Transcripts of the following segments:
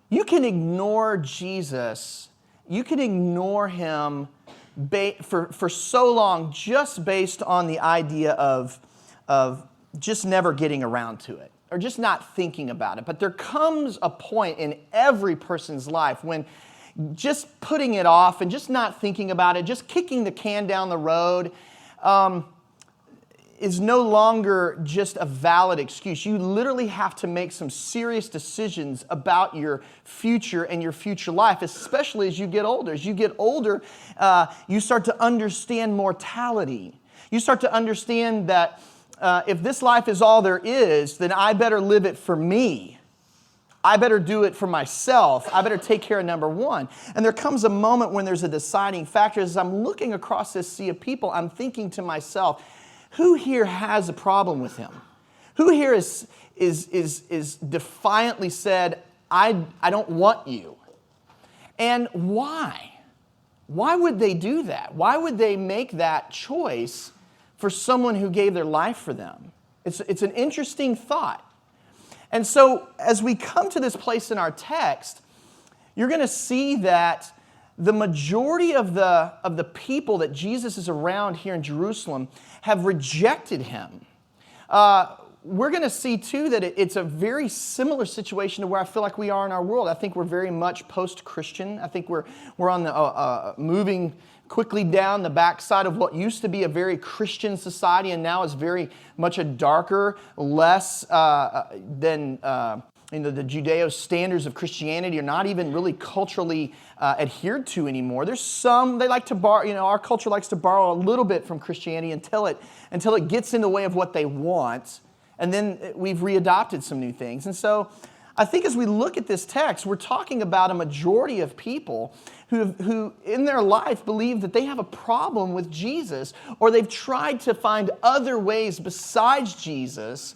You can ignore Jesus. You can ignore him for so long just based on the idea of just never getting around to it or just not thinking about it. But there comes a point in every person's life when just putting it off and just not thinking about it, just kicking the can down the road, is no longer just a valid excuse. You literally have to make some serious decisions about your future and your future life, especially as you get older. As you get older, you start to understand mortality. You start to understand that if this life is all there is, then I better live it for me. I better do it for myself. I better take care of number one. And there comes a moment when there's a deciding factor. As I'm looking across this sea of people, I'm thinking to myself, who here has a problem with him? Who here is defiantly said, I don't want you? And why? Why would they do that? Why would they make that choice for someone who gave their life for them? It's an interesting thought. And so as we come to this place in our text, you're going to see that the majority of the people that Jesus is around here in Jerusalem have rejected him. We're going to see, too, that it's a very similar situation to where I feel like we are in our world. I think we're very much post-Christian. I think we're on the moving quickly down the backside of what used to be a very Christian society and now is very much a darker, less than the Judeo standards of Christianity are not even really culturally adhered to anymore. There's some, they like to borrow, our culture likes to borrow a little bit from Christianity until it gets in the way of what they want, and then we've readopted some new things. And so I think as we look at this text, we're talking about a majority of people who in their life believe that they have a problem with Jesus, or they've tried to find other ways besides Jesus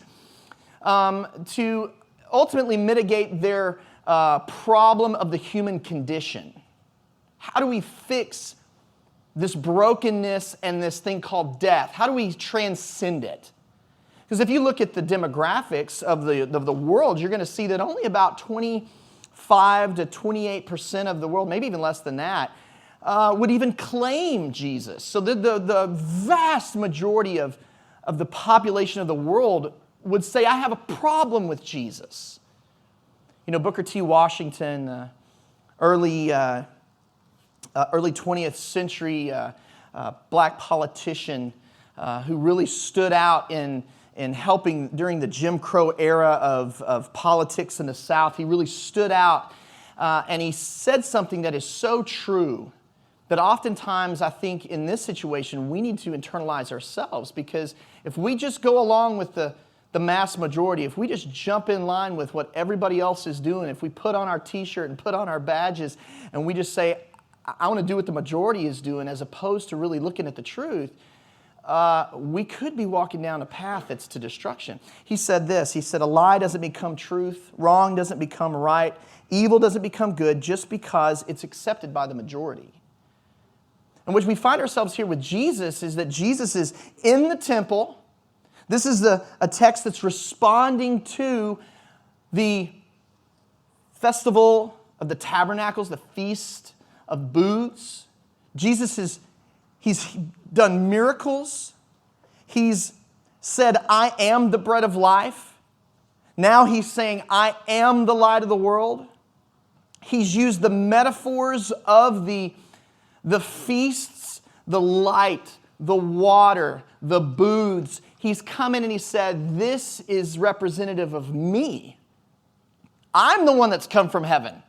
to ultimately mitigate their problem of the human condition. How do we fix this brokenness and this thing called death? How do we transcend it? Because if you look at the demographics of the world, you're going to see that only about 25 to 28% of the world, maybe even less than that, would even claim Jesus. So the vast majority of the population of the world would say, I have a problem with Jesus. Booker T. Washington, early 20th century black politician who really stood out in helping during the Jim Crow era of politics in the South. He really stood out, and he said something that is so true that oftentimes I think in this situation we need to internalize ourselves, because if we just go along with the mass majority, if we just jump in line with what everybody else is doing, if we put on our t-shirt and put on our badges and we just say, I want to do what the majority is doing, as opposed to really looking at the truth, we could be walking down a path that's to destruction. He said this, he said, a lie doesn't become truth, wrong doesn't become right, evil doesn't become good just because it's accepted by the majority. And what we find ourselves here with Jesus is that Jesus is in the temple. This is a text that's responding to the festival of the tabernacles, the feast of booths. He's done miracles. He's said, I am the bread of life. Now he's saying, I am the light of the world. He's used the metaphors of the feasts, the light, the water, the booths. He's come in and he said, this is representative of me. I'm the one that's come from heaven.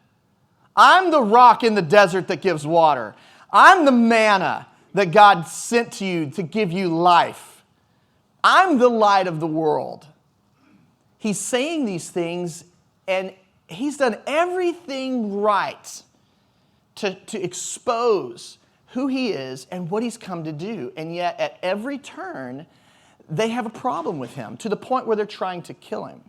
I'm the rock in the desert that gives water. I'm the manna that God sent to you to give you life. I'm the light of the world. He's saying these things, and he's done everything right to expose who he is and what he's come to do. And yet at every turn, they have a problem with him, to the point where they're trying to kill him.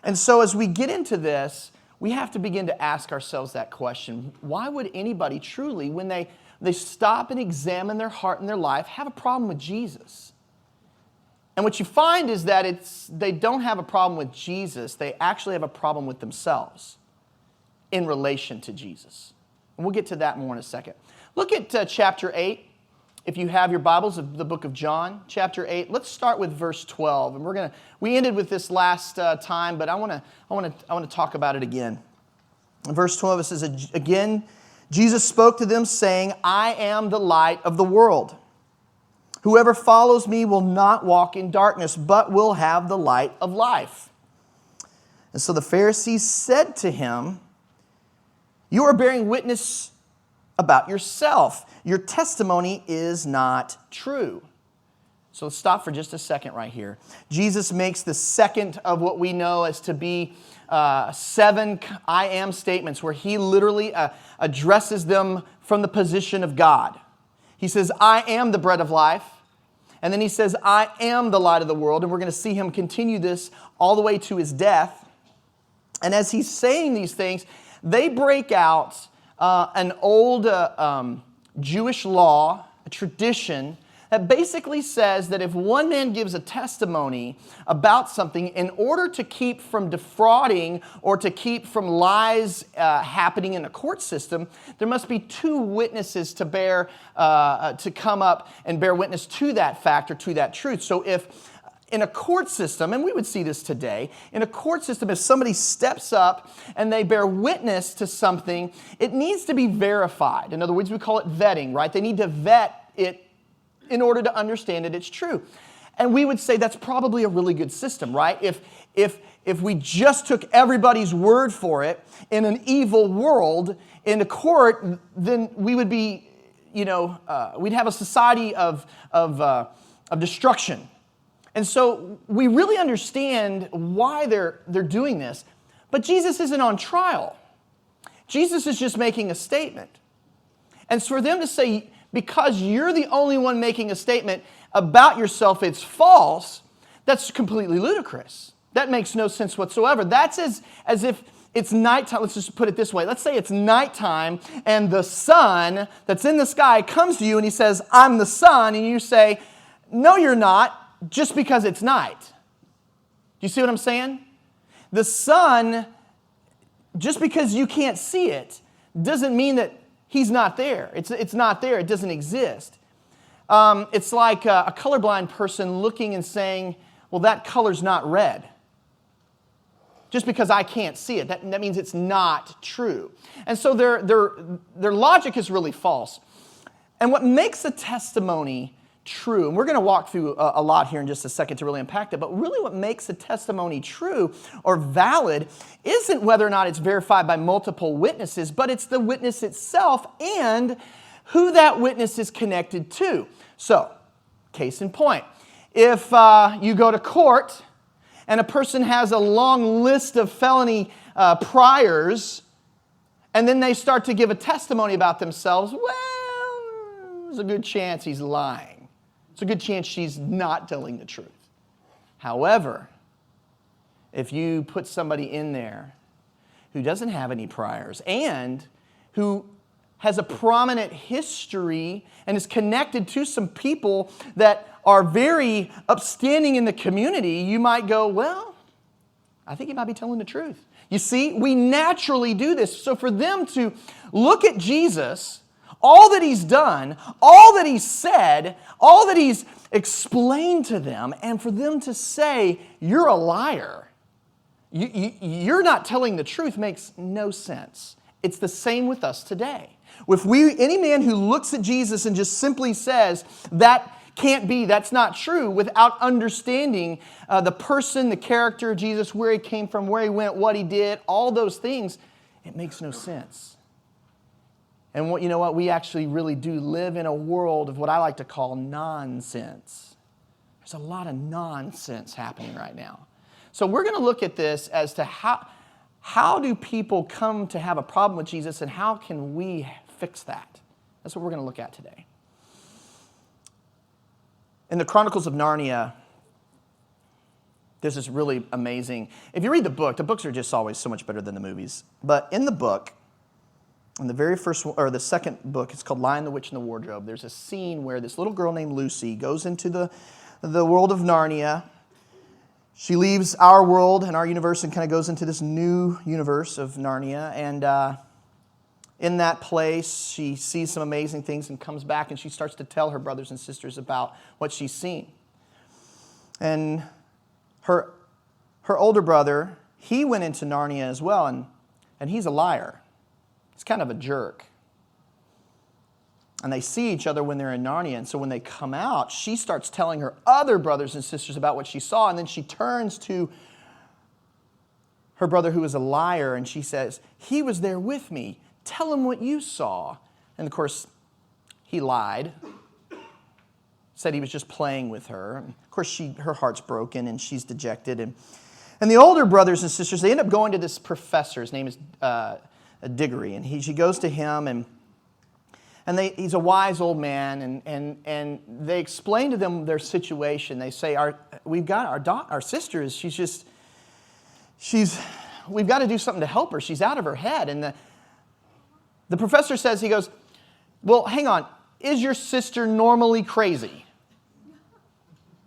And so as we get into this, we have to begin to ask ourselves that question. Why would anybody truly, when they stop and examine their heart and their life, have a problem with Jesus? And what you find is that they don't have a problem with Jesus. They actually have a problem with themselves. in relation to Jesus. And we'll get to that more in a second. Look at chapter 8. If you have your Bibles, of the book of John, chapter 8. Let's start with verse 12. And we ended with this last time, but I want to talk about it again. In verse 12 it says, again, Jesus spoke to them saying, I am the light of the world. Whoever follows me will not walk in darkness, but will have the light of life. And so the Pharisees said to him, you are bearing witness about yourself. Your testimony is not true. So let's stop for just a second right here. Jesus makes the second of what we know as to be 7 I am statements where he literally addresses them from the position of God. He says, I am the bread of life. And then he says, I am the light of the world. And we're going to see him continue this all the way to his death. And as he's saying these things, they break out an old Jewish law, a tradition, that basically says that if one man gives a testimony about something, in order to keep from defrauding or to keep from lies happening in a court system, there must be 2 witnesses to come up and bear witness to that fact or to that truth. So if in a court system, and we would see this today, in a court system, if somebody steps up and they bear witness to something, it needs to be verified. In other words, we call it vetting, right? They need to vet it in order to understand that it's true. And we would say that's probably a really good system, right? If we just took everybody's word for it in an evil world, in a court, then we would be, we'd have a society of destruction. And so we really understand why they're doing this. But Jesus isn't on trial. Jesus is just making a statement. And so for them to say, because you're the only one making a statement about yourself, it's false, that's completely ludicrous. That makes no sense whatsoever. That's as if it's nighttime. Let's just put it this way. Let's say it's nighttime and the sun that's in the sky comes to you and he says, I'm the sun. And you say, no, you're not. Just because it's night. Do you see what I'm saying? The sun, just because you can't see it, doesn't mean that he's not there. It's not there. It doesn't exist. It's like a colorblind person looking and saying, well, that color's not red. Just because I can't see it, that means it's not true. And so their logic is really false. And what makes a testimony true, and we're going to walk through a lot here in just a second to really unpack that, but really what makes a testimony true or valid isn't whether or not it's verified by multiple witnesses, but it's the witness itself and who that witness is connected to. So, case in point, if you go to court and a person has a long list of felony priors, and then they start to give a testimony about themselves, well, there's a good chance he's lying. It's a good chance she's not telling the truth. However, if you put somebody in there who doesn't have any priors and who has a prominent history and is connected to some people that are very upstanding in the community, you might go, well, I think he might be telling the truth. You see, we naturally do this. So for them to look at Jesus, all that he's done, all that he's said, all that he's explained to them, and for them to say, you're a liar, you're not telling the truth, makes no sense. It's the same with us today. If any man who looks at Jesus and just simply says, that can't be, that's not true, without understanding the person, the character of Jesus, where he came from, where he went, what he did, all those things, it makes no sense. And you know what? We actually really do live in a world of what I like to call nonsense. There's a lot of nonsense happening right now. So we're going to look at this as to how do people come to have a problem with Jesus and how can we fix that? That's what we're going to look at today. In the Chronicles of Narnia, there's this really amazing, if you read the books are just always so much better than the movies. But in the book, in the very first, or the second book, it's called Lion, the Witch, and the Wardrobe. There's a scene where this little girl named Lucy goes into the world of Narnia, She leaves our world and our universe and kind of goes into this new universe of Narnia. And in that place, she sees some amazing things and comes back and she starts to tell her brothers and sisters about what she's seen. And her older brother, he went into Narnia as well, and he's a liar. He's kind of a jerk. And they see each other when they're in Narnia. And so when they come out, she starts telling her other brothers and sisters about what she saw. And then she turns to her brother who is a liar and she says, he was there with me. Tell him what you saw. And of course, he lied. Said he was just playing with her. And of course, her heart's broken and she's dejected. And the older brothers and sisters, they end up going to this professor. His name is Diggory. And she goes to him and he's a wise old man, and they explain to them their situation. They say, we've got our sister is we've got to do something to help her. She's out of her head. And the professor says, he goes, well, hang on, is your sister normally crazy?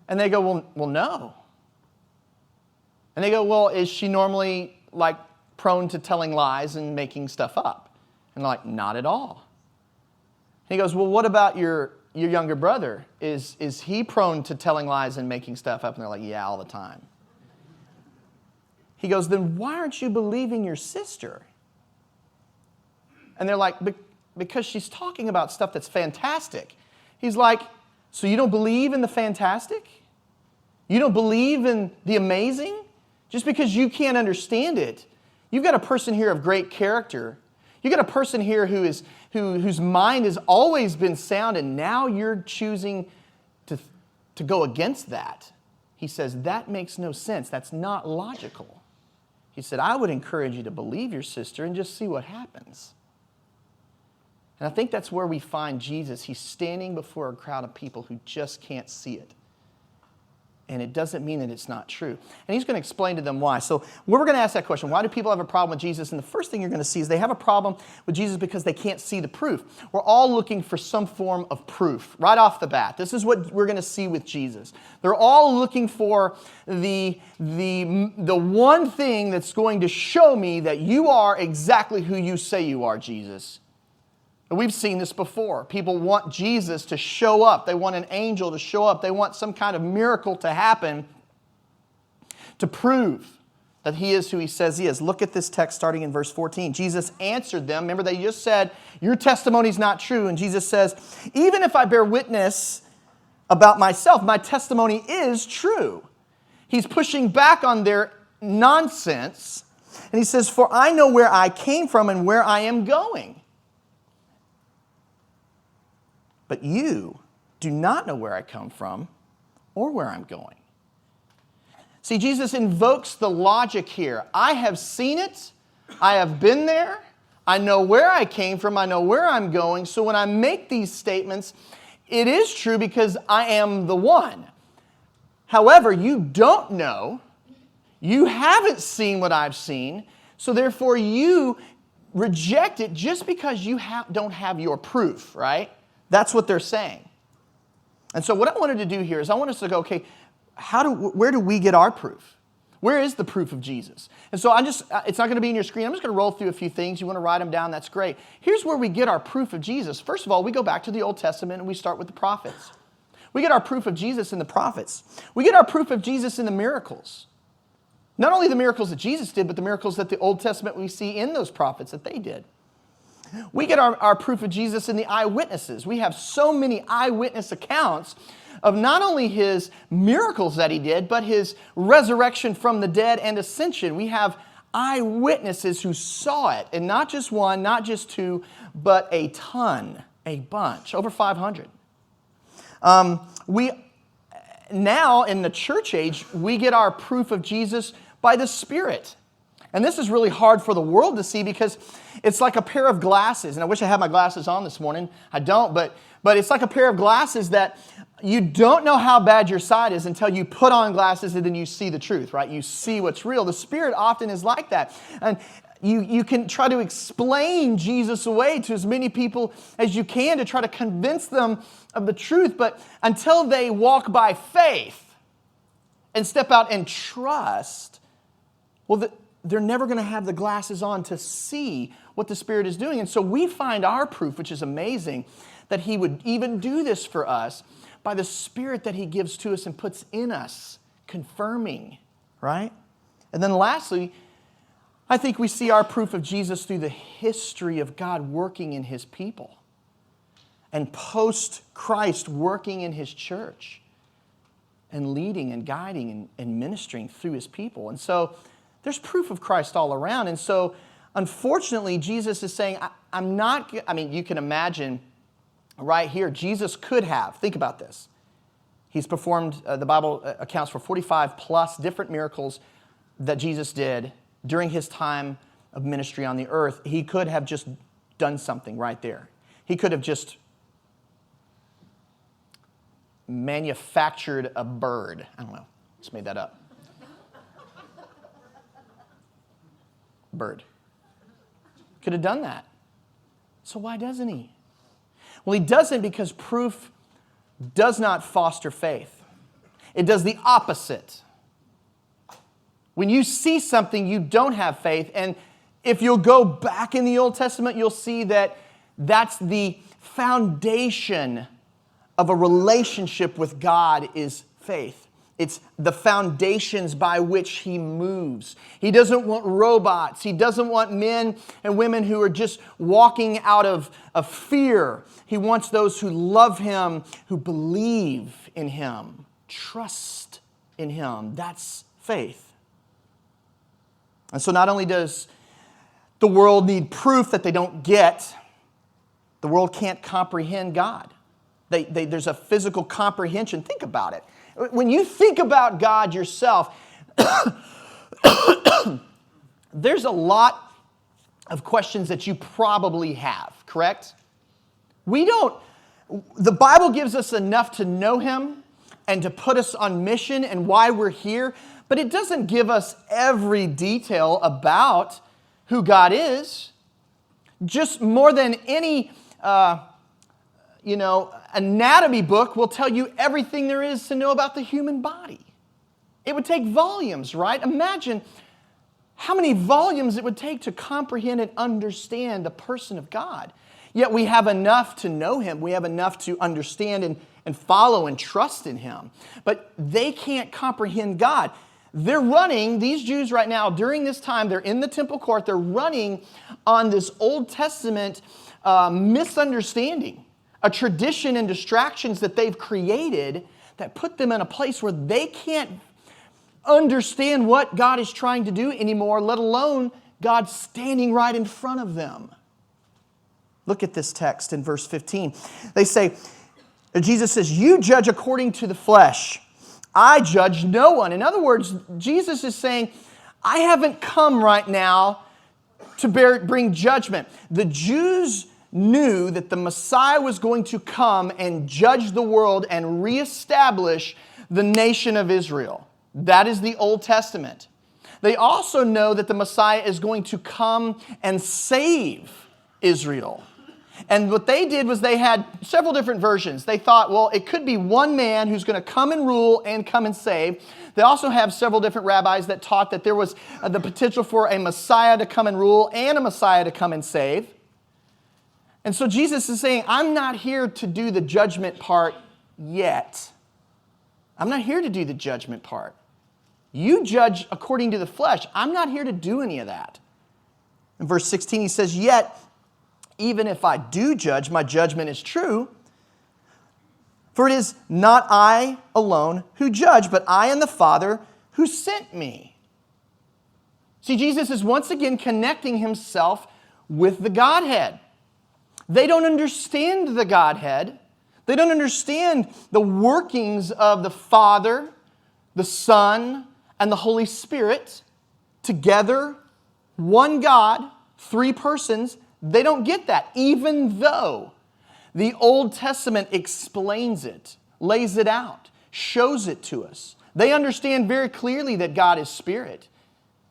And they go, well, no. And they go, well, is she normally like prone to telling lies and making stuff up? And they're like, not at all. He goes, well, what about your younger brother? Is he prone to telling lies and making stuff up? And they're like, yeah, all the time. He goes, then why aren't you believing your sister? And they're like, because she's talking about stuff that's fantastic. He's like, so you don't believe in the fantastic? You don't believe in the amazing? Just because you can't understand it. You've got a person here of great character. You've got a person here whose mind has always been sound, and now you're choosing to go against that. He says, that makes no sense. That's not logical. He said, I would encourage you to believe your sister and just see what happens. And I think that's where we find Jesus. He's standing before a crowd of people who just can't see it. And it doesn't mean that it's not true. And he's going to explain to them why. So we're going to ask that question. Why do people have a problem with Jesus? And the first thing you're going to see is they have a problem with Jesus because they can't see the proof. We're all looking for some form of proof right off the bat. This is what we're going to see with Jesus. They're all looking for the one thing that's going to show me that you are exactly who you say you are, Jesus. And we've seen this before. People want Jesus to show up. They want an angel to show up. They want some kind of miracle to happen to prove that he is who he says he is. Look at this text starting in verse 14. Jesus answered them. Remember, they just said, your testimony is not true. And Jesus says, even if I bear witness about myself, my testimony is true. He's pushing back on their nonsense. And he says, for I know where I came from and where I am going. But you do not know where I come from or where I'm going. See, Jesus invokes the logic here. I have seen it. I have been there. I know where I came from. I know where I'm going. So when I make these statements, it is true because I am the one. However, you don't know. You haven't seen what I've seen. So therefore, you reject it just because you don't have your proof, right? That's what they're saying. And so what I wanted to do here is I want us to go, okay, where do we get our proof? Where is the proof of Jesus? And so it's not going to be in your screen. I'm just going to roll through a few things. You want to write them down, that's great. Here's where we get our proof of Jesus. First of all, we go back to the Old Testament and we start with the prophets. We get our proof of Jesus in the prophets. We get our proof of Jesus in the miracles. Not only the miracles that Jesus did, but the miracles that the Old Testament we see in those prophets that they did. We get our proof of Jesus in the eyewitnesses. We have so many eyewitness accounts of not only his miracles that he did, but his resurrection from the dead and ascension. We have eyewitnesses who saw it, and not just one, not just two, but a ton, a bunch, over 500. Now, in the church age, we get our proof of Jesus by the Spirit. And this is really hard for the world to see because it's like a pair of glasses. And I wish I had my glasses on this morning. I don't, but it's like a pair of glasses that you don't know how bad your sight is until you put on glasses and then you see the truth, right? You see what's real. The Spirit often is like that. And you can try to explain Jesus away to as many people as you can to try to convince them of the truth. But until they walk by faith and step out and trust, well, they're never going to have the glasses on to see what the Spirit is doing. And so we find our proof, which is amazing, that He would even do this for us by the Spirit that He gives to us and puts in us, confirming, right? And then lastly, I think we see our proof of Jesus through the history of God working in His people and post-Christ working in His church and leading and guiding and ministering through His people. And so there's proof of Christ all around. And so unfortunately, Jesus is saying, you can imagine right here, Jesus could have, think about this. He's performed, the Bible accounts for 45 plus different miracles that Jesus did during His time of ministry on the earth. He could have just done something right there. He could have just manufactured a bird. I don't know, just made that up. Bird. Could have done that. So why doesn't He? Well, He doesn't because proof does not foster faith. It does the opposite. When you see something, you don't have faith. And if you'll go back in the Old Testament, you'll see that that's the foundation of a relationship with God is faith. It's the foundations by which He moves. He doesn't want robots. He doesn't want men and women who are just walking out of fear. He wants those who love Him, who believe in Him, trust in Him. That's faith. And so not only does the world need proof that they don't get, the world can't comprehend God. There's a physical comprehension. Think about it. When you think about God yourself, there's a lot of questions that you probably have, correct? The Bible gives us enough to know Him and to put us on mission and why we're here, but it doesn't give us every detail about who God is. Just more than any anatomy book will tell you everything there is to know about the human body. It would take volumes, right? Imagine how many volumes it would take to comprehend and understand the person of God. Yet we have enough to know Him. We have enough to understand and follow and trust in Him. But they can't comprehend God. They're running, these Jews right now, during this time, they're in the temple court, they're running on this Old Testament misunderstanding, a tradition and distractions that they've created that put them in a place where they can't understand what God is trying to do anymore, let alone God standing right in front of them. Look at this text in verse 15. They say, Jesus says, "You judge according to the flesh. I judge no one." In other words, Jesus is saying, I haven't come right now to bring judgment. The Jews knew that the Messiah was going to come and judge the world and reestablish the nation of Israel. That is the Old Testament. They also know that the Messiah is going to come and save Israel. And what they did was they had several different versions. They thought, well, it could be one man who's going to come and rule and come and save. They also have several different rabbis that taught that there was the potential for a Messiah to come and rule and a Messiah to come and save. And so Jesus is saying, I'm not here to do the judgment part yet. I'm not here to do the judgment part. You judge according to the flesh. I'm not here to do any of that. In verse 16, he says, "Yet, even if I do judge, my judgment is true. For it is not I alone who judge, but I and the Father who sent me." See, Jesus is once again connecting Himself with the Godhead. They don't understand the Godhead. They don't understand the workings of the Father, the Son, and the Holy Spirit together, one God, three persons. They don't get that, even though the Old Testament explains it, lays it out, shows it to us. They understand very clearly that God is Spirit.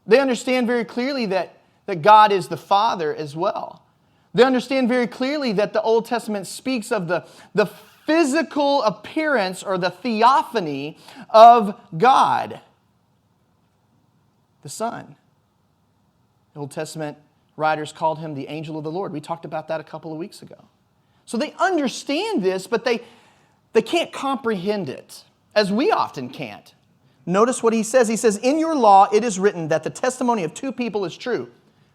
They understand very clearly that God is the Father as well. They understand very clearly that the Old Testament speaks of the physical appearance or the theophany of God, the Son. The Old Testament writers called him the angel of the Lord. We talked about that a couple of weeks ago. So they understand this, but they can't comprehend it, as we often can't. Notice what he says. He says, in your law it is written that the testimony of two people is true.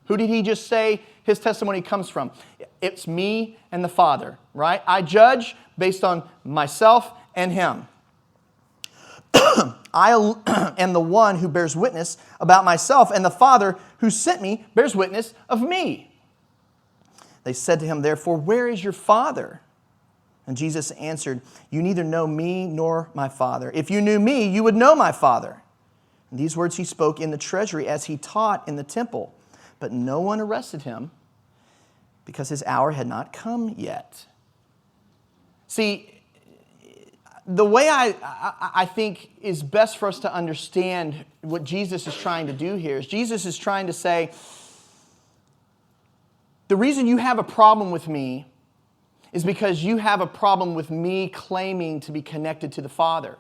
Who did he just say his testimony comes from? It's me and the Father, right? I judge based on myself and him. I am the one who bears witness about myself, and the Father who sent me bears witness of me. They said to him, therefore, where is your Father? And Jesus answered, you neither know me nor my Father. If you knew me, you would know my Father. And these words he spoke in the treasury as he taught in the temple. But no one arrested him because his hour had not come yet. See, the way I think is best for us to understand what Jesus is trying to do here is Jesus is trying to say, the reason you have a problem with me is because you have a problem with me claiming to be connected to the Father.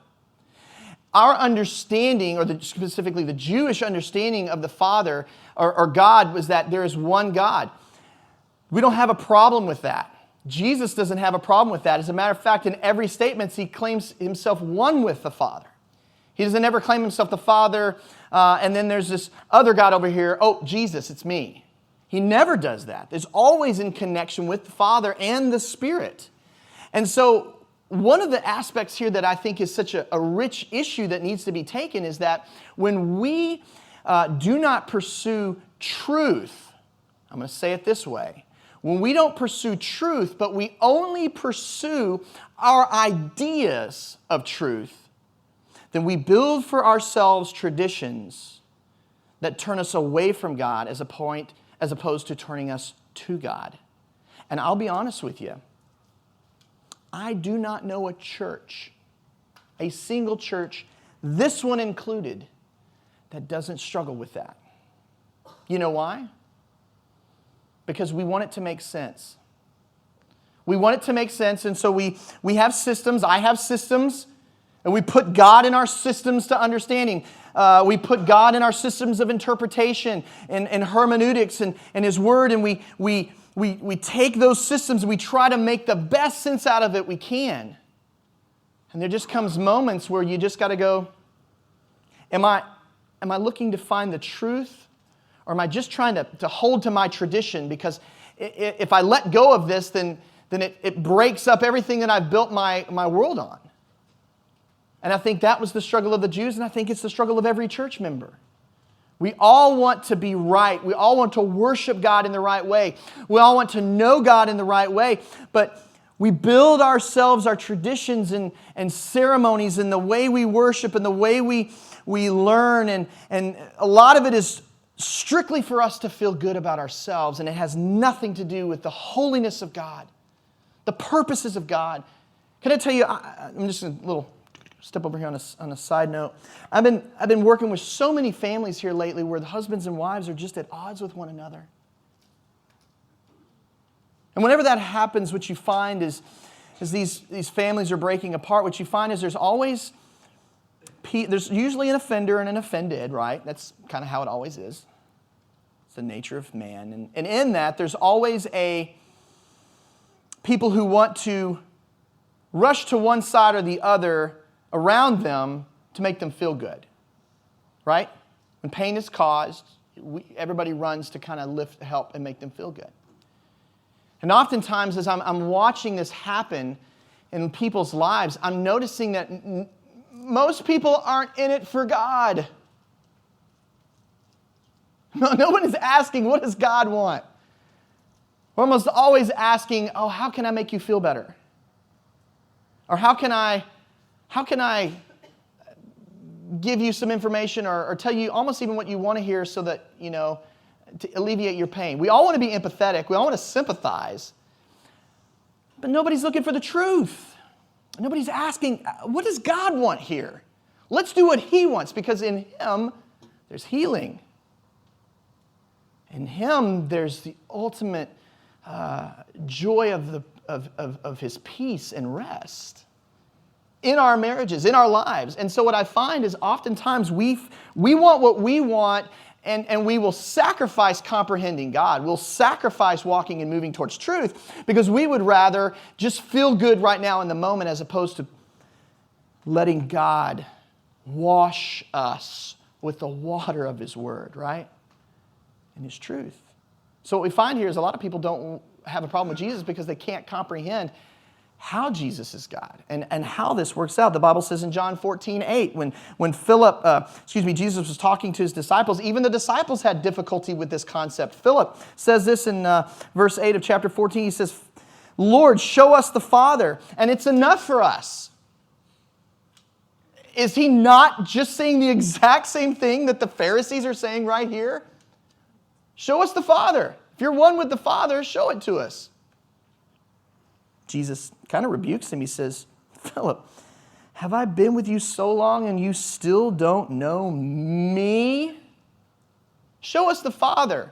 Our understanding, or specifically the Jewish understanding of the Father or God, was that there is one God. We don't have a problem with that. Jesus doesn't have a problem with that. As a matter of fact, in every statement, he claims himself one with the Father. He doesn't ever claim himself the Father, and then there's this other God over here. Oh, Jesus, it's me. He never does that. There's always in connection with the Father and the Spirit. And so one of the aspects here that I think is such a rich issue that needs to be taken is that when we do not pursue truth, I'm going to say it this way, when we don't pursue truth, but we only pursue our ideas of truth, then we build for ourselves traditions that turn us away from God as opposed to turning us to God. And I'll be honest with you, I do not know a church, a single church, this one included, that doesn't struggle with that. You know why? Because we want it to make sense. We want it to make sense, and so we have systems. I have systems, and we put God in our systems to understanding. We put God in our systems of interpretation and hermeneutics and His Word, and we take those systems and we try to make the best sense out of it we can. And there just comes moments where you just got to go, am I looking to find the truth? Or am I just trying to hold to my tradition? Because if I let go of this, then it breaks up everything that I've built my world on. And I think that was the struggle of the Jews, and I think it's the struggle of every church member. We all want to be right. We all want to worship God in the right way. We all want to know God in the right way. But we build ourselves, our traditions and ceremonies and the way we worship and the way we learn. And a lot of it is strictly for us to feel good about ourselves, and it has nothing to do with the holiness of God, the purposes of God. Can I tell you, I'm just a little step over here on a side note. I've been working with so many families here lately where the husbands and wives are just at odds with one another. And whenever that happens, what you find is these families are breaking apart, what you find is there's usually an offender and an offended, right? That's kind of how it always is. It's the nature of man. And in that, there's always people who want to rush to one side or the other around them to make them feel good, right? When pain is caused, everybody runs to kind of help and make them feel good. And oftentimes, as I'm watching this happen in people's lives, I'm noticing that most people aren't in it for God. No one is asking, what does God want? We're almost always asking, oh, how can I make you feel better? Or how can I give you some information or tell you almost even what you want to hear so that, to alleviate your pain. We all want to be empathetic. We all want to sympathize. But nobody's looking for the truth. Nobody's asking, what does God want here? Let's do what He wants, because in Him, there's healing. In Him, there's the ultimate joy of of his peace and rest in our marriages, in our lives. And so what I find is oftentimes we want what we want, and we will sacrifice comprehending God. We'll sacrifice walking and moving towards truth because we would rather just feel good right now in the moment as opposed to letting God wash us with the water of His Word, right? And His truth. So what we find here is a lot of people don't have a problem with Jesus because they can't comprehend how Jesus is God and how this works out. The Bible says in John 14:8, when Jesus was talking to His disciples, even the disciples had difficulty with this concept. Philip says this in verse 8 of chapter 14. He says, Lord, show us the Father, and it's enough for us. Is He not just saying the exact same thing that the Pharisees are saying right here? Show us the Father. If you're one with the Father, show it to us. Jesus kind of rebukes him. He says, Philip, have I been with you so long and you still don't know me? Show us the Father.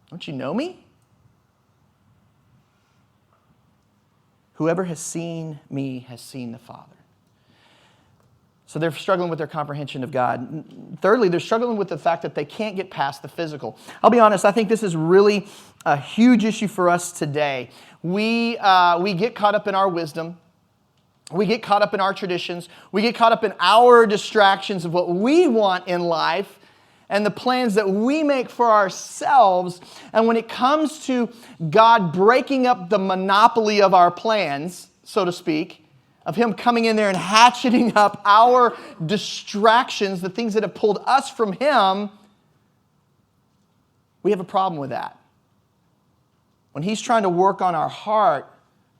Don't you know me? Whoever has seen me has seen the Father. So they're struggling with their comprehension of God. Thirdly, they're struggling with the fact that they can't get past the physical. I'll be honest, I think this is really a huge issue for us today. We get caught up in our wisdom. We get caught up in our traditions. We get caught up in our distractions of what we want in life and the plans that we make for ourselves. And when it comes to God breaking up the monopoly of our plans, so to speak, of Him coming in there and hatcheting up our distractions, the things that have pulled us from Him, we have a problem with that. When He's trying to work on our heart,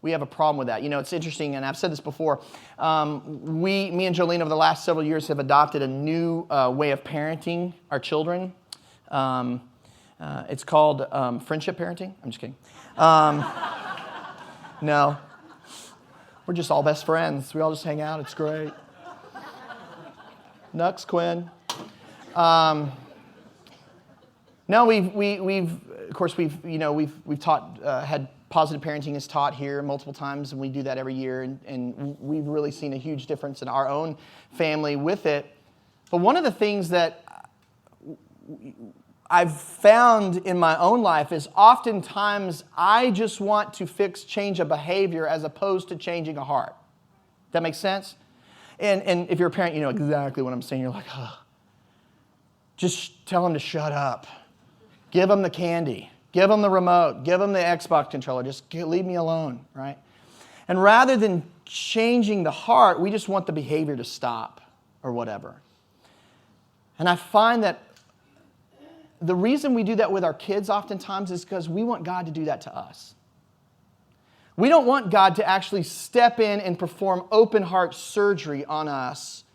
we have a problem with that. You know, it's interesting, and I've said this before, me and Jolene over the last several years have adopted a new way of parenting our children. It's called friendship parenting. I'm just kidding. No. We're just all best friends. We all just hang out. It's great. Nux, Quinn. No, we've taught, had positive parenting is taught here multiple times, and we do that every year, and we've really seen a huge difference in our own family with it. But one of the things that I've found in my own life is oftentimes I just want to change a behavior as opposed to changing a heart. That makes sense? And if you're a parent, you know exactly what I'm saying. You're like, oh, just tell them to shut up. Give them the candy. Give them the remote. Give them the Xbox controller. Just leave me alone, right? And rather than changing the heart, we just want the behavior to stop or whatever. And I find that the reason we do that with our kids oftentimes is because we want God to do that to us. We don't want God to actually step in and perform open heart surgery on us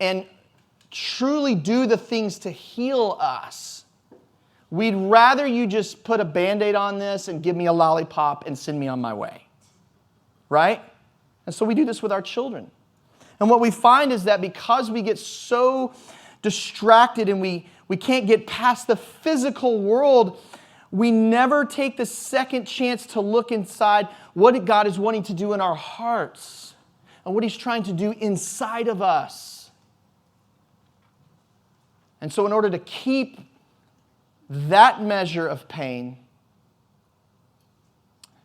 and truly do the things to heal us. We'd rather you just put a Band-Aid on this and give me a lollipop and send me on my way. Right? And so we do this with our children. And what we find is that because we get so distracted and we can't get past the physical world, we never take the second chance to look inside what God is wanting to do in our hearts and what He's trying to do inside of us. And so in order to keep that measure of pain,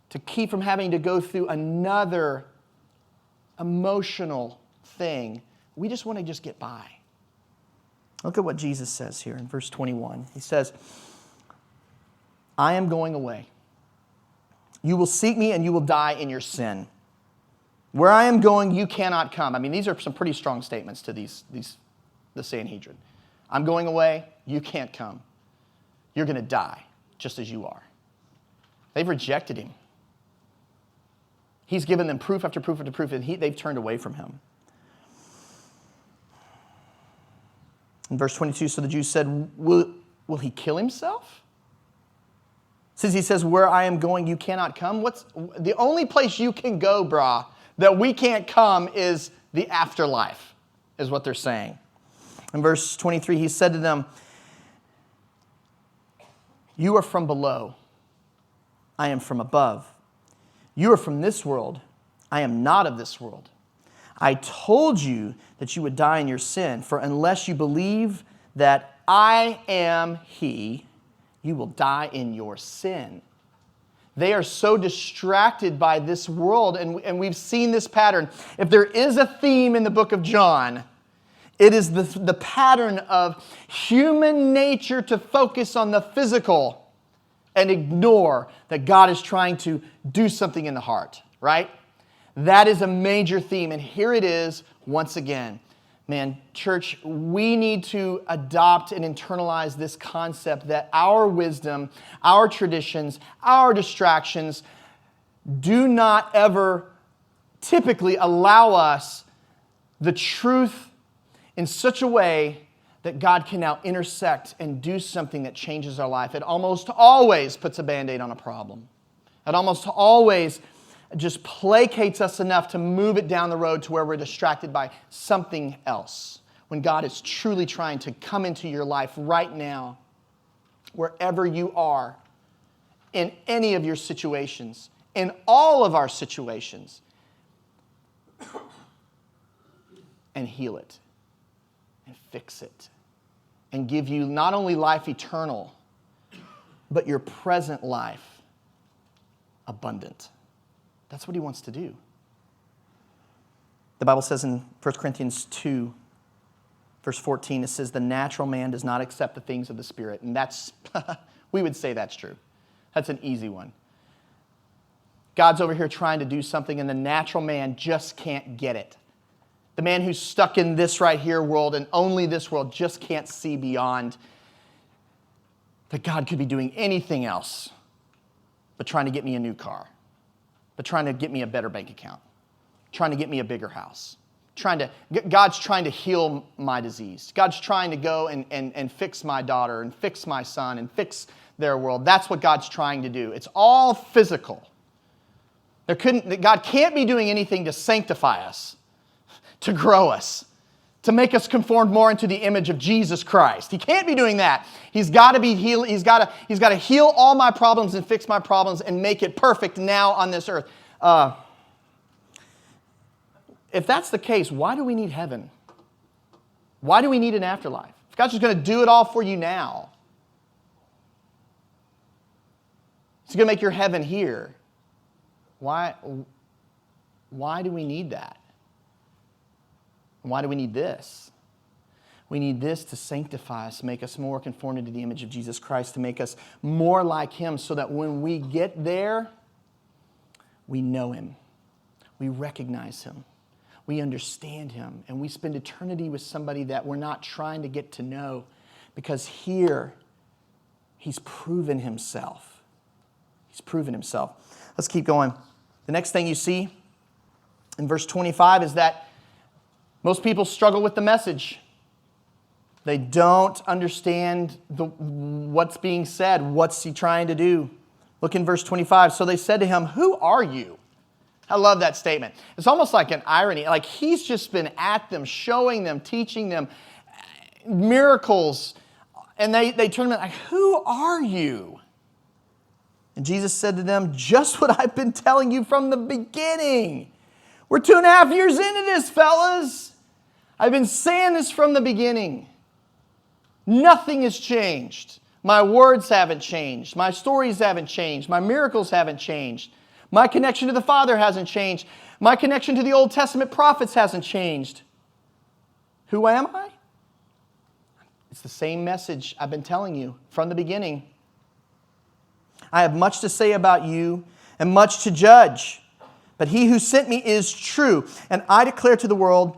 to keep from having to go through another emotional thing, we just want to just get by. Look at what Jesus says here in verse 21. He says, I am going away. You will seek me and you will die in your sin. Where I am going, you cannot come. I mean, these are some pretty strong statements to the Sanhedrin. I'm going away, you can't come. You're going to die just as you are. They've rejected Him. He's given them proof after proof after proof, and they've turned away from Him. In verse 22, so the Jews said, will He kill Himself? Since He says, where I am going, you cannot come. The only place you can go, brah, that we can't come is the afterlife, is what they're saying. In verse 23, He said to them, you are from below. I am from above. You are from this world. I am not of this world. I told you that you would die in your sin, for unless you believe that I am He, you will die in your sin. They are so distracted by this world, and we've seen this pattern. If there is a theme in the book of John, it is the pattern of human nature to focus on the physical and ignore that God is trying to do something in the heart, right? That is a major theme, and here it is once again. Man, church, we need to adopt and internalize this concept that our wisdom, our traditions, our distractions do not ever typically allow us the truth in such a way that God can now intersect and do something that changes our life. It almost always puts a Band-Aid on a problem. It almost always just placates us enough to move it down the road to where we're distracted by something else. When God is truly trying to come into your life right now, wherever you are, in any of your situations, in all of our situations, and heal it, and fix it, and give you not only life eternal, but your present life abundant. That's what He wants to do. The Bible says in 1 Corinthians 2, verse 14, it says, the natural man does not accept the things of the Spirit. And that's, we would say that's true. That's an easy one. God's over here trying to do something, and the natural man just can't get it. The man who's stuck in this right here world and only this world just can't see beyond that God could be doing anything else but trying to get me a new car, but trying to get me a better bank account, trying to get me a bigger house. God's trying to heal my disease. God's trying to go and fix my daughter and fix my son and fix their world. That's what God's trying to do. It's all physical. God can't be doing anything to sanctify us, to grow us, to make us conformed more into the image of Jesus Christ. He can't be doing that. He's got to be healed. He's got to heal all my problems and fix my problems and make it perfect now on this earth. If that's the case, why do we need heaven? Why do we need an afterlife? If God's just going to do it all for you now, He's going to make your heaven here. Why do we need that? Why do we need this? We need this to sanctify us, make us more conformed to the image of Jesus Christ, to make us more like Him, so that when we get there, we know Him, we recognize Him, we understand Him, and we spend eternity with somebody that we're not trying to get to know, because here, He's proven Himself. He's proven Himself. Let's keep going. The next thing you see in verse 25 is that most people struggle with the message. They don't understand what's being said. What's He trying to do? Look in verse 25. So they said to Him, "Who are you?" I love that statement. It's almost like an irony. Like He's just been at them, showing them, teaching them miracles. And they turn to Him like, "Who are you?" And Jesus said to them, "Just what I've been telling you from the beginning." We're 2.5 years into this, fellas. I've been saying this from the beginning. Nothing has changed. My words haven't changed. My stories haven't changed. My miracles haven't changed. My connection to the Father hasn't changed. My connection to the Old Testament prophets hasn't changed. Who am I? It's the same message I've been telling you from the beginning. I have much to say about you and much to judge. But He who sent me is true, and I declare to the world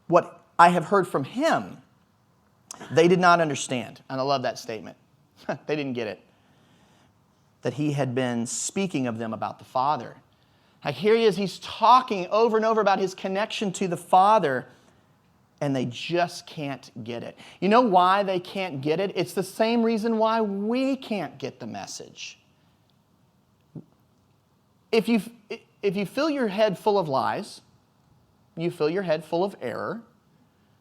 what I have heard from Him. They did not understand. And I love that statement. They didn't get it. That He had been speaking of them about the Father. Like here He is, He's talking over and over about His connection to the Father, and they just can't get it. You know why they can't get it? It's the same reason why we can't get the message. If you fill your head full of lies, you fill your head full of error,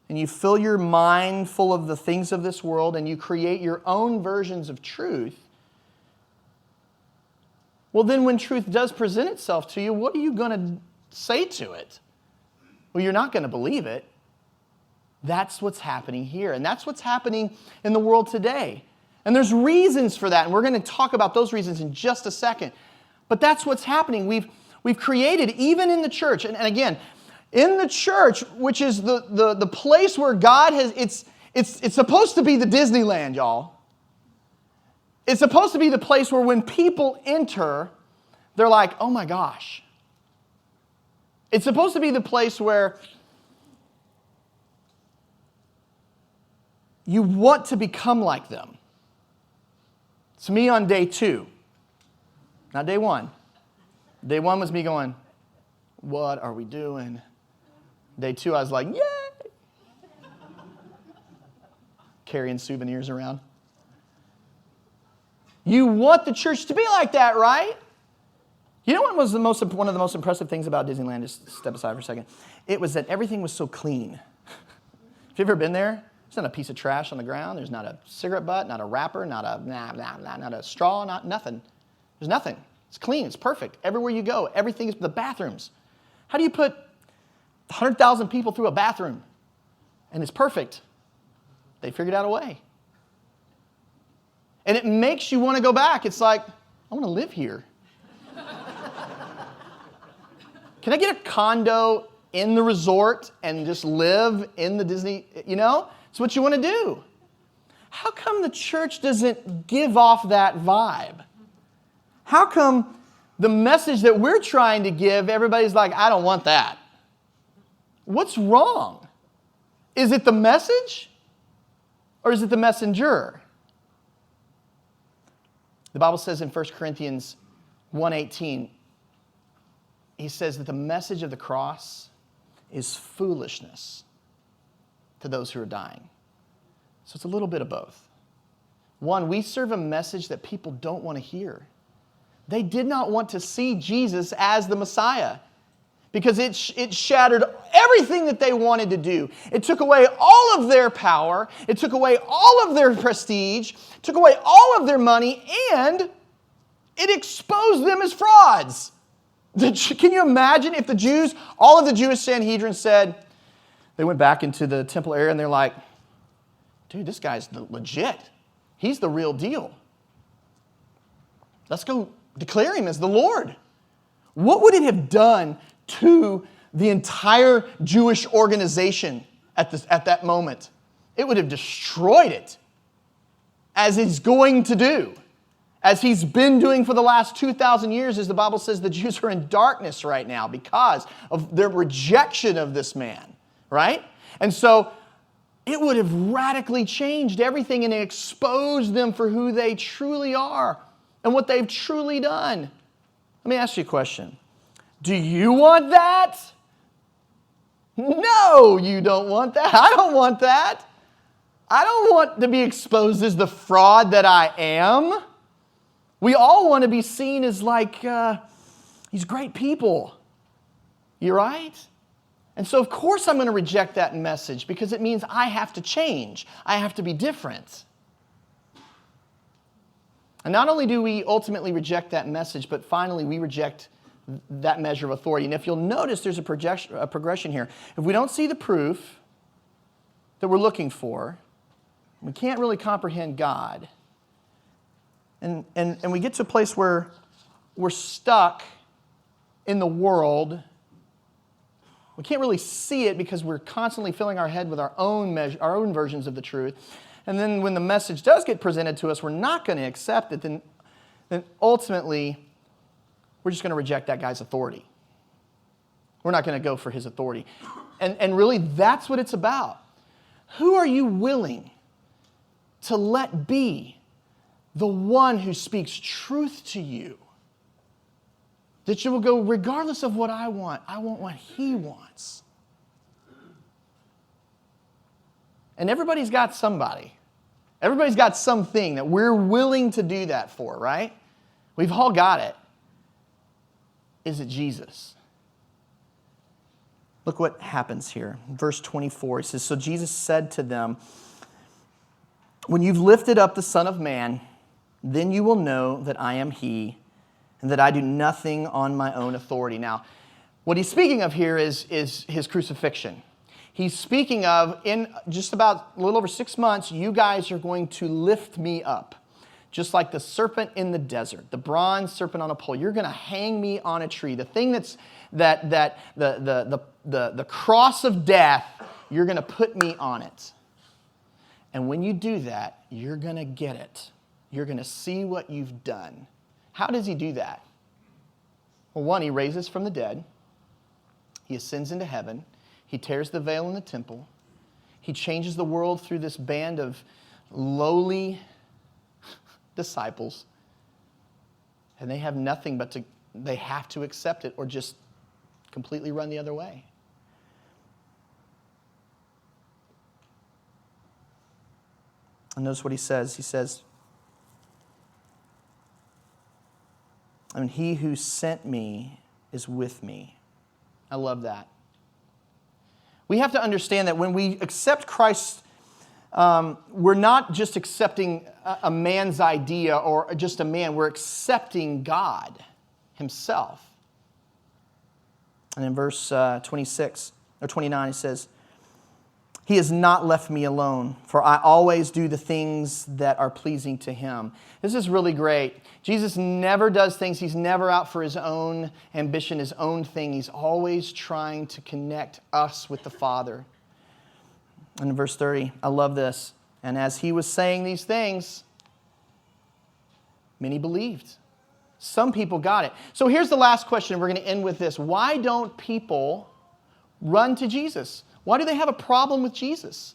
and you fill your mind full of the things of this world, and you create your own versions of truth, Well, then when truth does present itself to you, what are you going to say to it? Well, you're not going to believe it. That's what's happening here. And that's what's happening in the world today. And there's reasons for that. And we're going to talk about those reasons in just a second. But that's what's happening. We've created, even in the church, and again, in the church, which is the place where God has, it's supposed to be the Disneyland, y'all. It's supposed to be the place where when people enter, they're like, oh my gosh. It's supposed to be the place where you want to become like them. It's me on day 2, not day 1. Day 1 was me going, what are we doing? Day 2, I was like, yay! Carrying souvenirs around. You want the church to be like that, right? You know what was one of the most impressive things about Disneyland? Just step aside for a second. It was that everything was so clean. Have you ever been there? There's not a piece of trash on the ground. There's not a cigarette butt, not a wrapper, not a straw, nothing. There's nothing. It's clean. It's perfect. Everywhere you go, everything is the bathrooms. How do you put 100,000 people through a bathroom and it's perfect? They figured out a way. And it makes you want to go back. It's like, I want to live here. Can I get a condo in the resort and just live in the Disney, It's what you want to do. How come the church doesn't give off that vibe? How come the message that we're trying to give, everybody's like, I don't want that? What's wrong? Is it the message or is it the messenger? The Bible says in 1 Corinthians 1:18, he says that the message of the cross is foolishness to those who are dying. So it's a little bit of both. One, we serve a message that people don't want to hear. They did not want to see Jesus as the Messiah because it shattered everything that they wanted to do. It took away all of their power. It took away all of their prestige, took away all of their money, and it exposed them as frauds. Can you imagine if all of the Jewish Sanhedrin said, they went back into the temple area and they're like, dude, this guy's legit. He's the real deal. Let's go declare him as the Lord. What would it have done to the entire Jewish organization at that moment? It would have destroyed it, as he's going to do, as he's been doing for the last 2,000 years, as the Bible says the Jews are in darkness right now because of their rejection of this man, right? And so it would have radically changed everything and exposed them for who they truly are and what they've truly done. Let me ask you a question. Do you want that? No, you don't want that. I don't want that. I don't want to be exposed as the fraud that I am. We all want to be seen as like these great people. You're right? And so, of course, I'm going to reject that message because it means I have to change. I have to be different. And not only do we ultimately reject that message, but finally we reject that measure of authority. And if you'll notice, there's a progression here. If we don't see the proof that we're looking for, we can't really comprehend God. And we get to a place where we're stuck in the world. We can't really see it because we're constantly filling our head with our own versions of the truth. And then when the message does get presented to us, we're not going to accept it. Then ultimately, we're just going to reject that guy's authority. We're not going to go for his authority. And really, that's what it's about. Who are you willing to let be the one who speaks truth to you? That you will go, regardless of what I want what he wants. And everybody's got somebody. Everybody's got something that we're willing to do that for, right? We've all got it. Is it Jesus? Look what happens here. Verse 24, it says, so Jesus said to them, when you've lifted up the Son of Man, then you will know that I am he, and that I do nothing on my own authority. Now, what he's speaking of here is his crucifixion. He's speaking of, in just about a little over 6 months, you guys are going to lift me up. Just like the serpent in the desert, the bronze serpent on a pole. You're going to hang me on a tree. The thing the cross of death, you're going to put me on it. And when you do that, you're going to get it. You're going to see what you've done. How does he do that? Well, one, he raises from the dead. He ascends into heaven. He tears the veil in the temple. He changes the world through this band of lowly disciples. And they have nothing but they have to accept it or just completely run the other way. And notice what he says. He says, and he who sent me is with me. I love that. We have to understand that when we accept Christ, we're not just accepting a man's idea or just a man. We're accepting God himself. And in verse 26 or 29, it says, he has not left me alone, for I always do the things that are pleasing to him. This is really great. Jesus never does things. He's never out for his own ambition, his own thing. He's always trying to connect us with the Father. And in verse 30, I love this. And as he was saying these things, many believed. Some people got it. So here's the last question. We're going to end with this. Why don't people run to Jesus? Why do they have a problem with Jesus?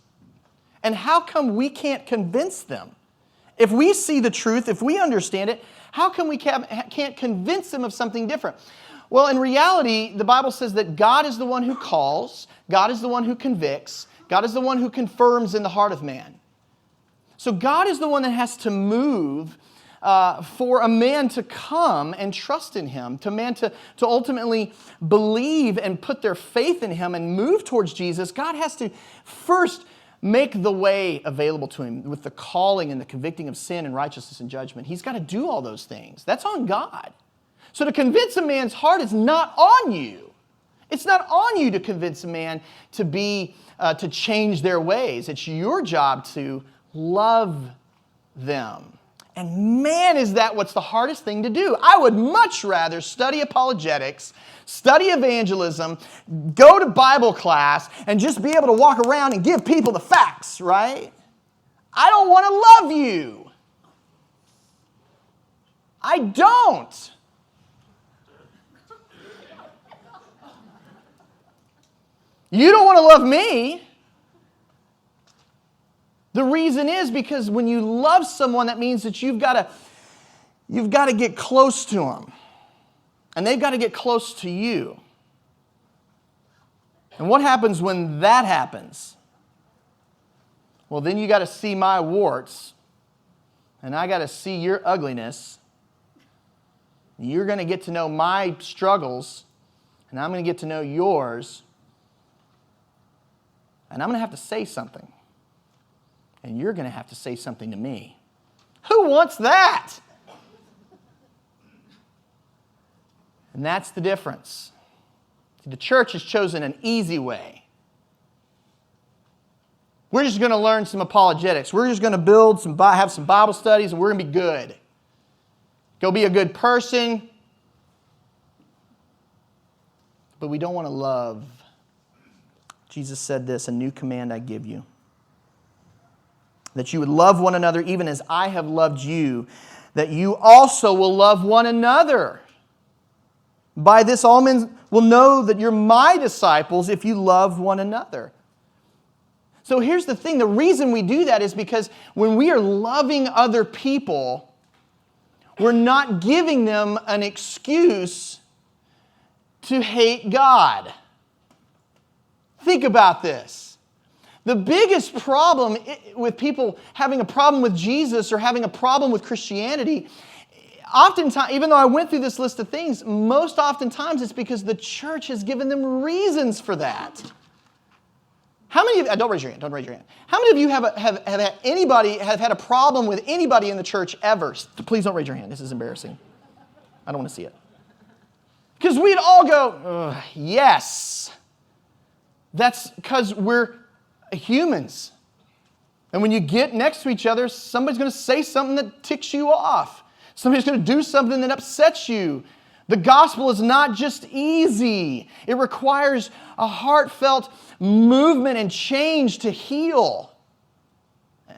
And how come we can't convince them? If we see the truth, if we understand it, how come we can't convince them of something different? Well, in reality, the Bible says that God is the one who calls, God is the one who convicts, God is the one who confirms in the heart of man. So God is the one that has to move for a man to come and trust in him, to ultimately believe and put their faith in him and move towards Jesus. God has to first make the way available to him with the calling and the convicting of sin and righteousness and judgment. He's got to do all those things. That's on God. So to convince a man's heart is not on you. It's not on you to convince a man to change their ways. It's your job to love them. And man, is that what's the hardest thing to do. I would much rather study apologetics, study evangelism, go to Bible class, and just be able to walk around and give people the facts, right? I don't want to love you. I don't. You don't want to love me. The reason is because when you love someone, that means that you've got to get close to them. And they've got to get close to you. And what happens when that happens? Well, then you got to see my warts. And I got to see your ugliness. You're going to get to know my struggles. And I'm going to get to know yours. And I'm going to have to say something. And you're going to have to say something to me. Who wants that? And that's the difference. The church has chosen an easy way. We're just going to learn some apologetics. We're just going to have some Bible studies, and we're going to be good. Go be a good person. But we don't want to love. Jesus said this, a new command I give you. That you would love one another even as I have loved you, that you also will love one another. By this all men will know that you're my disciples if you love one another. So here's the thing. The reason we do that is because when we are loving other people, we're not giving them an excuse to hate God. Think about this. The biggest problem with people having a problem with Jesus or having a problem with Christianity, oftentimes, even though I went through this list of things, most oftentimes it's because the church has given them reasons for that. How many of you, don't raise your hand, How many of you have had a problem with anybody in the church ever? Please don't raise your hand, this is embarrassing. I don't want to see it. Because we'd all go, yes. That's because we're humans. And when you get next to each other, somebody's going to say something that ticks you off. Somebody's going to do something that upsets you. The gospel is not just easy. It requires a heartfelt movement and change to heal.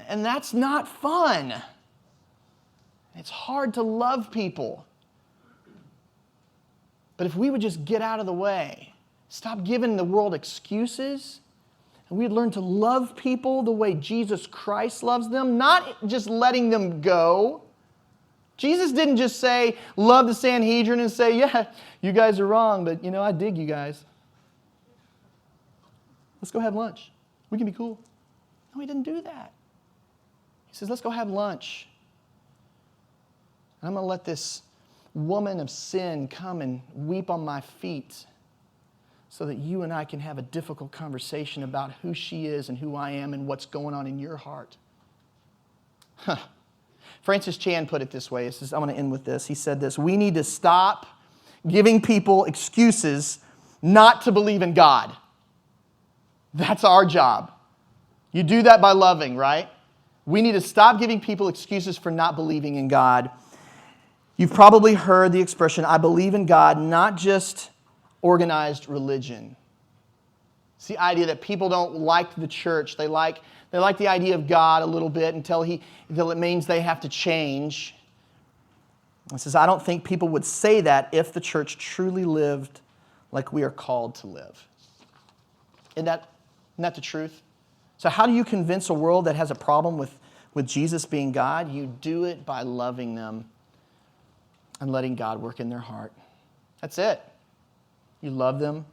And that's not fun. It's hard to love people. But if we would just get out of the way, stop giving the world excuses, and we'd learn to love people the way Jesus Christ loves them, not just letting them go. Jesus didn't just say, love the Sanhedrin and say, yeah, you guys are wrong, but I dig you guys. Let's go have lunch. We can be cool. No, he didn't do that. He says, let's go have lunch. And I'm going to let this woman of sin come and weep on my feet so that you and I can have a difficult conversation about who she is and who I am and what's going on in your heart. Francis Chan put it this way. I'm going to end with this. He said this: we need to stop giving people excuses not to believe in God. That's our job. You do that by loving, right? We need to stop giving people excuses for not believing in God. You've probably heard the expression, I believe in God, not just organized religion. It's the idea that people don't like the church. They like the idea of God a little bit until it means they have to change. It says, I don't think people would say that if the church truly lived like we are called to live. Isn't that the truth? So how do you convince a world that has a problem with Jesus being God? You do it by loving them and letting God work in their heart. That's it. You love them.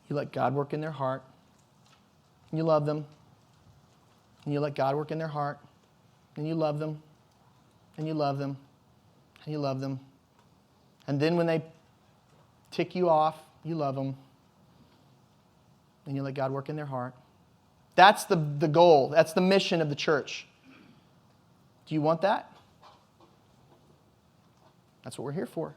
You let God work in their heart. You love them. And you let God work in their heart. And you love them. And you love them. And you love them. And then when they tick you off, you love them. And you let God work in their heart. That's the goal. That's the mission of the church. Do you want that? That's what we're here for.